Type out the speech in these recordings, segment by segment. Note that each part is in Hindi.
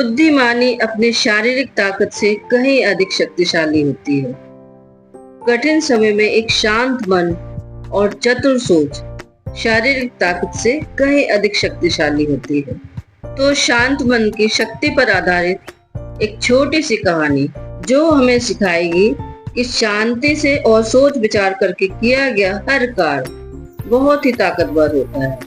बुद्धिमानी अपने शारीरिक ताकत से कहीं अधिक शक्तिशाली होती है। कठिन समय में एक शांत मन और चतुर सोच शारीरिक ताकत से कहीं अधिक शक्तिशाली होती है। तो शांत मन की शक्ति पर आधारित एक छोटी सी कहानी जो हमें सिखाएगी कि शांति से और सोच विचार करके किया गया हर कार्य बहुत ही ताकतवर होता है।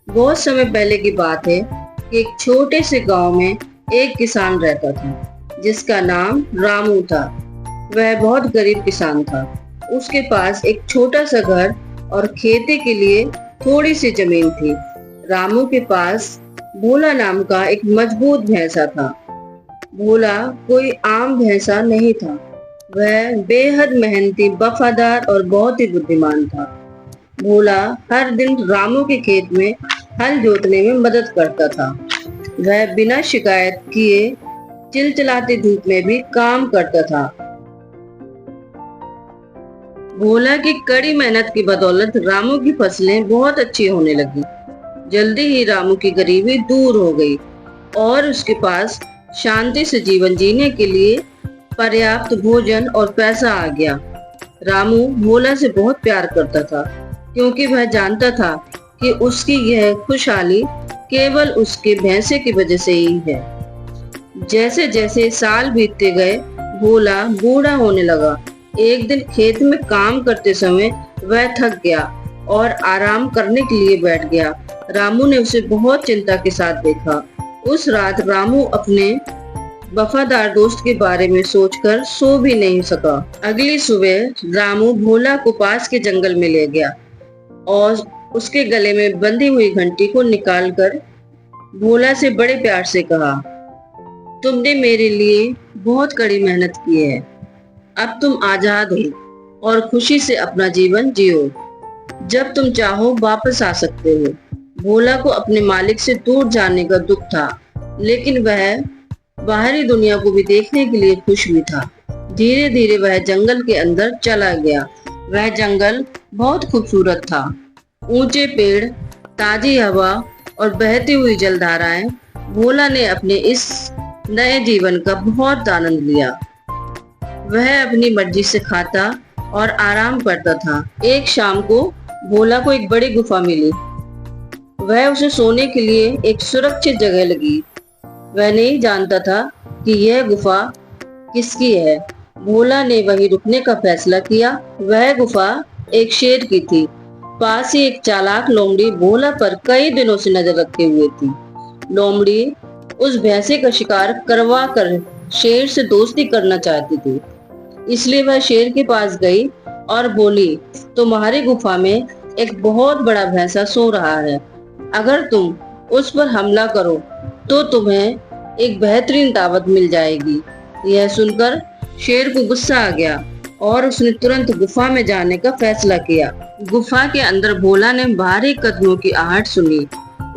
बहुत समय पहले की बात है कि एक छोटे से गांव में एक किसान रहता था जिसका नाम रामू था। वह बहुत गरीब किसान था। उसके पास एक छोटा सा घर और खेती के लिए थोड़ी सी जमीन थी। रामू के पास भोला नाम का एक मजबूत भैंसा था। भोला कोई आम भैंसा नहीं था। वह बेहद मेहनती, वफादार और बहुत ही बुद्धिमान था। भोला हर दिन रामू के खेत में हल जोतने में मदद करता था। वह बिना शिकायत किए चिलचिलाती धूप में भी काम करता था। भोला की कड़ी मेहनत की बदौलत रामू की फसलें बहुत अच्छी होने लगी। जल्दी ही रामू की गरीबी दूर हो गई और उसके पास शांति से जीवन जीने के लिए पर्याप्त भोजन और पैसा आ गया। रामू भोला से बहुत प्यार करता था क्योंकि वह जानता था कि उसकी यह खुशहाली केवल उसके भैंसे की वजह से ही है। जैसे जैसे साल बीतते गए, भोला बूढ़ा होने लगा। एक दिन खेत में काम करते समय वह थक गया और आराम करने के लिए बैठ गया। रामू ने उसे बहुत चिंता के साथ देखा। उस रात रामू अपने वफादार दोस्त के बारे में सोचकर सो भी नहीं सका। अगली सुबह रामू भोला को पास के जंगल में ले गया और उसके गले में बंधी हुई घंटी को निकालकर भोला से बड़े प्यार से कहा, तुमने मेरे लिए बहुत कड़ी मेहनत की है। अब तुम आजाद हो और खुशी से अपना जीवन जियो। जब तुम चाहो वापस आ सकते हो। भोला को अपने मालिक से दूर जाने का दुख था, लेकिन वह बाहरी दुनिया को भी देखने के लिए खुश भी था। धीरे धीरे वह जंगल के अंदर चला गया। वह जंगल बहुत खूबसूरत था। ऊंचे पेड़, ताजी हवा और बहती हुई जलधाराएं। भोला ने अपने इस नए जीवन का बहुत आनंद लिया। वह अपनी मर्जी से खाता और आराम करता था। एक शाम को भोला को एक बड़ी गुफा मिली। वह उसे सोने के लिए एक सुरक्षित जगह लगी। वह नहीं जानता था कि यह गुफा किसकी है। भोला ने वहीं रुकने का फैसला किया। वह गुफा एक शेर की थी। पास ही एक चालाक लोमड़ी भोला पर कई दिनों से नजर रखे हुए थी। लोमड़ी उस भैंसे का शिकार करवा कर शेर से दोस्ती करना चाहती थी। इसलिए वह शेर के पास गई और बोली, तुम्हारी गुफा में एक बहुत बड़ा भैंसा सो रहा है। अगर तुम उस पर हमला करो तो तुम्हें एक बेहतरीन दावत मिल जाएगी। यह सुनकर शेर को गुस्सा आ गया और उसने तुरंत गुफा में जाने का फैसला किया। गुफा के अंदर भोला ने भारी कदमों की आहट सुनी।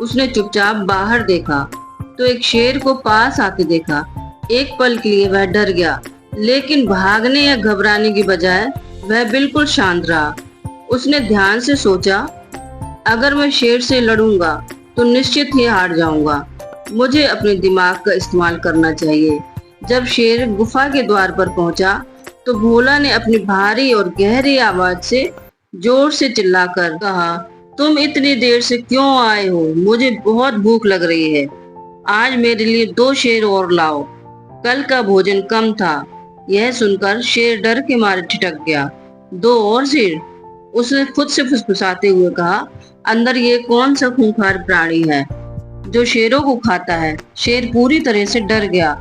उसने चुपचाप बाहर देखा तो एक शेर को पास आते देखा। एक पल के लिए वह डर गया, लेकिन भागने या घबराने की बजाय वह बिल्कुल शांत रहा। उसने ध्यान से सोचा, अगर मैं शेर से लड़ूंगा तो निश्चित ही हार जाऊंगा। मुझे अपने दिमाग का इस्तेमाल करना चाहिए। जब शेर गुफा के द्वार पर पहुंचा तो भोला ने अपनी भारी और गहरी आवाज से जोर से चिल्लाकर कहा, तुम इतनी देर से क्यों आए हो? मुझे बहुत भूख लग रही है। आज मेरे लिए 2 शेर और लाओ। कल का भोजन कम था। यह सुनकर शेर डर के मारे ठिठक गया। 2 और शेर? उसने खुद से फुसफुसाते हुए कहा, अंदर ये कौन सा खूंखार प्राणी है जो शेरों को खाता है? शेर पूरी तरह से डर गया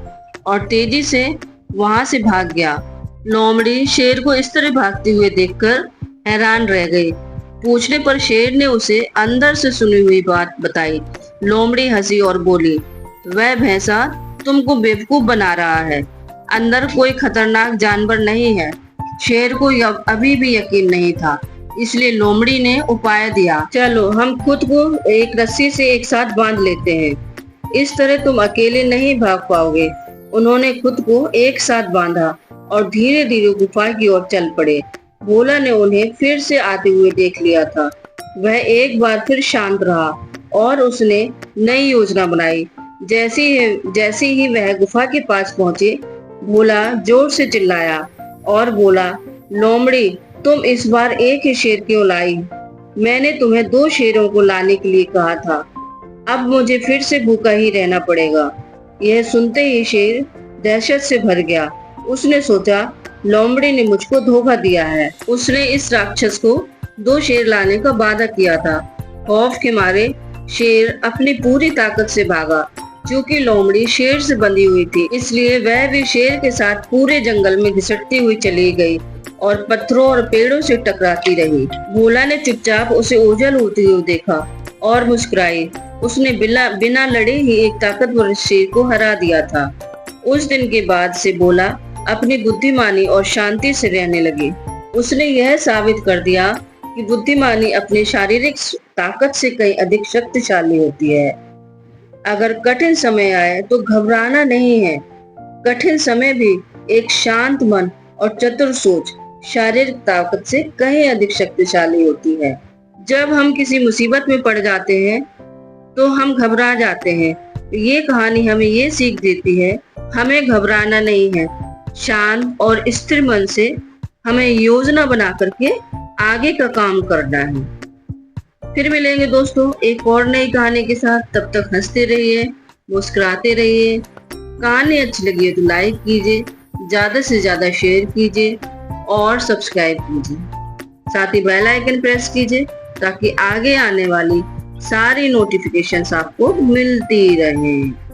और तेजी से वहां से भाग गया। लोमड़ी शेर को इस तरह भागते हुए देखकर हैरान रह गई। पूछने पर शेर ने उसे अंदर से सुनी हुई बात बताई। लोमड़ी हंसी और बोली, वह भैंसा तुमको बेवकूफ बना रहा है। अंदर कोई खतरनाक जानवर नहीं है। शेर को अभी भी यकीन नहीं था, इसलिए लोमड़ी ने उपाय दिया, चलो हम खुद को एक रस्सी से एक साथ बांध लेते हैं। इस तरह तुम अकेले नहीं भाग पाओगे। उन्होंने खुद को एक साथ बांधा और धीरे धीरे गुफा की ओर चल पड़े। भोला ने उन्हें फिर से आते हुए देख लिया था। वह एक बार फिर शांत रहा और उसने नई योजना बनाई। जैसे ही वह गुफा के पास पहुंचे, भोला जोर से चिल्लाया और बोला, लोमड़ी, तुम इस बार एक ही शेर क्यों लाई? मैंने तुम्हें 2 शेरों को लाने के लिए कहा था। अब मुझे फिर से भूखा ही रहना पड़ेगा। यह सुनते ही शेर दहशत से भर गया। उसने सोचा, लोमड़ी ने मुझको धोखा दिया है। उसने इस राक्षस को 2 शेर लाने का वादा किया था। खौफ के मारे शेर अपनी पूरी ताकत से भागा। क्योंकि लोमड़ी शेर से बंधी हुई थी, इसलिए वह भी शेर के साथ पूरे जंगल में घिसटती हुई चली गई और पत्थरों और पेड़ों से टकराती रही। भोला ने चुपचाप उसे ओझल होते हुए देखा और मुस्कुराई। उसने बिना लड़े ही एक ताकतवर शेर को हरा दिया था। उस दिन के बाद से भोला अपनी बुद्धिमानी और शांति से रहने लगे। उसने यह साबित कर दिया कि बुद्धिमानी अपनी शारीरिक ताकत से कहीं अधिक शक्तिशाली होती है। अगर कठिन समय आए तो घबराना नहीं है। कठिन समय भी एक शांत मन और चतुर सोच शारीरिक ताकत से कहीं अधिक शक्तिशाली होती है। जब हम किसी मुसीबत में पड़ जाते हैं तो हम घबरा जाते हैं। ये कहानी हमें ये सीख देती है, हमें घबराना नहीं है। शांत और स्थिर मन से हमें योजना बना करके आगे का काम करना है। फिर मिलेंगे दोस्तों एक और नई कहानी के साथ। तब तक हंसते रहिए, मुस्कुराते रहिए। कहानी अच्छी लगी है तो लाइक कीजिए, ज्यादा से ज्यादा शेयर कीजिए और सब्सक्राइब कीजिए। साथ ही बेल आइकन प्रेस कीजिए ताकि आगे आने वाली सारी नोटिफिकेशंस आपको मिलती रहें।